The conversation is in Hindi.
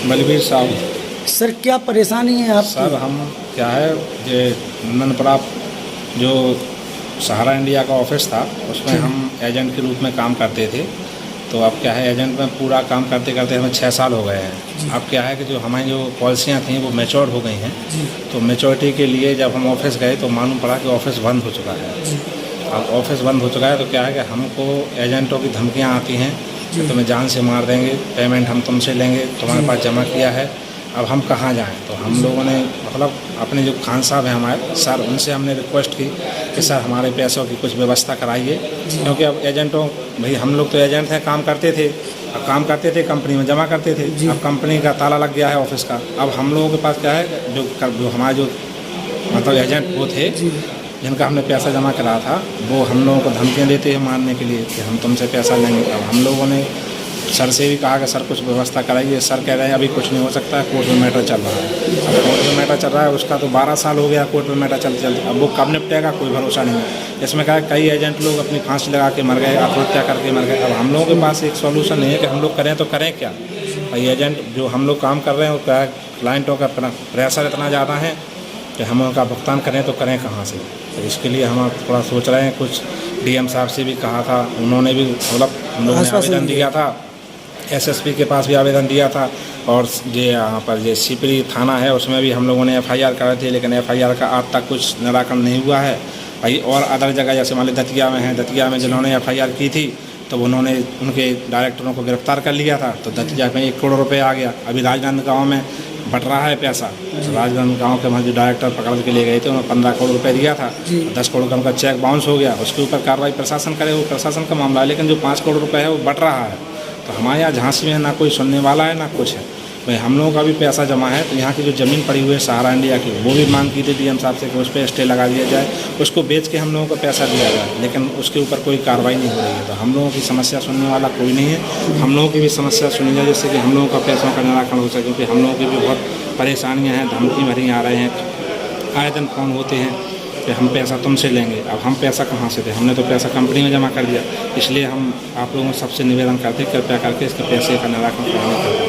बलबीर साहू। सर क्या परेशानी है आप? सर हम क्या है ये नंदनपरा जो सहारा इंडिया का ऑफिस था उसमें हम एजेंट के रूप में काम करते थे। तो अब क्या है एजेंट में पूरा काम करते करते हमें 6 साल हो गए हैं। अब क्या है कि जो हमारी जो पॉलिसियाँ थी वो मैच्योर हो गई हैं। तो मैच्योरिटी के लिए जब हम ऑफिस गए तो मालूम पड़ा कि ऑफिस बंद हो चुका है। अब ऑफिस बंद हो चुका है तो क्या है कि हमको एजेंटों की धमकियाँ आती हैं कि तुम्हें जान से मार देंगे, पेमेंट हम तुमसे लेंगे, तुम्हारे पास जमा किया है, अब हम कहाँ जाएं। तो हम लोगों ने मतलब अपने जो खान साहब हैं हमारे सर, उनसे हमने रिक्वेस्ट की कि सर हमारे पैसों की कुछ व्यवस्था कराइए, क्योंकि अब एजेंटों भाई हम लोग तो एजेंट हैं, काम करते थे, अब काम करते थे कंपनी में जमा करते थे। अब कंपनी का ताला लग गया है ऑफिस का। अब हम लोगों के पास क्या है जो हमारे जो मतलब एजेंट वो थे जिनका हमने पैसा जमा करा था, वो हम लोगों को धमकियाँ देते हैं मारने के लिए कि हम तुमसे पैसा लेंगे। अब हम लोगों ने सर से भी कहा कि सर कुछ व्यवस्था कराइए। सर कह रहे हैं अभी कुछ नहीं हो सकता है, कोर्ट में मैटर चल रहा है। अब कोर्ट में मैटर चल रहा है, उसका तो 12 साल हो गया कोर्ट में मैटर चलते चलते। अब वो कब निपटेगा कोई भरोसा नहीं है। इसमें क्या है कई एजेंट लोग अपनी फांसी लगा के मर गए, आत्महत्या करके मर गए। अब हम लोगों के पास एक सॉल्यूशन नहीं है कि हम लोग करें तो करें क्या। भाई एजेंट जो हम लोग काम कर रहे हैं क्या है क्लाइंटों का प्रेशर इतना ज़्यादा है कि हम उनका भुगतान करें तो करें कहाँ से। तो इसके लिए हम थोड़ा सोच रहे हैं। कुछ डीएम साहब से भी कहा था, उन्होंने भी मतलब हम लोगों ने आवेदन दिया था, एसएसपी के पास भी आवेदन दिया था, और ये यहाँ पर ये सिपरी थाना है उसमें भी हम लोगों ने एफआईआर कराई थी, लेकिन एफआईआर का आज तक कुछ निराकरण नहीं हुआ है भाई। और अदर जगह जैसे मान लीजिए दतिया में है, दतिया में जिन्होंने एफआईआर की थी तो उन्होंने उनके डायरेक्टरों को गिरफ्तार कर लिया था, तो दतिया में 1 करोड़ रुपये आ गया। अभी राजनांदगांव में बट रहा है पैसा। राजनांदगांव के वहाँ जो डायरेक्टर पकड़ के ले गए थे उन्होंने 15 करोड़ रुपये दिया था, 10 करोड़ का उनका चेक बाउंस हो गया। उसके ऊपर कार्रवाई प्रशासन करे, वो प्रशासन का मामला है, लेकिन जो 5 करोड़ रुपये है वो बट रहा है। तो हमारे यहाँ झांसी में ना कोई सुनने वाला है ना कुछ है भाई। हम लोगों का भी पैसा जमा है, तो यहाँ की जो ज़मीन पड़ी हुई है सहारा इंडिया की, वो भी मांग की थी डीएम साहब से कि उस पर स्टे लगा दिया जाए, उसको बेच के हम लोगों को पैसा दिया जाए, लेकिन उसके ऊपर कोई कार्रवाई नहीं हो रही है। तो हम लोगों की समस्या सुनने वाला कोई नहीं है। हम लोगों की भी समस्या सुनी जाए जिससे कि हम लोगों का पैसों का निराकरण हो सके, क्योंकि हम लोगों की भी बहुत परेशानियाँ हैं, धमकी भरी आ रहे हैं, आए दिन फ़ोन होते हैं कि हम पैसा तुमसे लेंगे। अब हम पैसा कहाँ से दें, हमने तो पैसा कंपनी में जमा कर दिया। इसलिए हम आप लोगों से सबसे निवेदन करते हैं कृपया करके इसके पैसे का निराकरण कराने का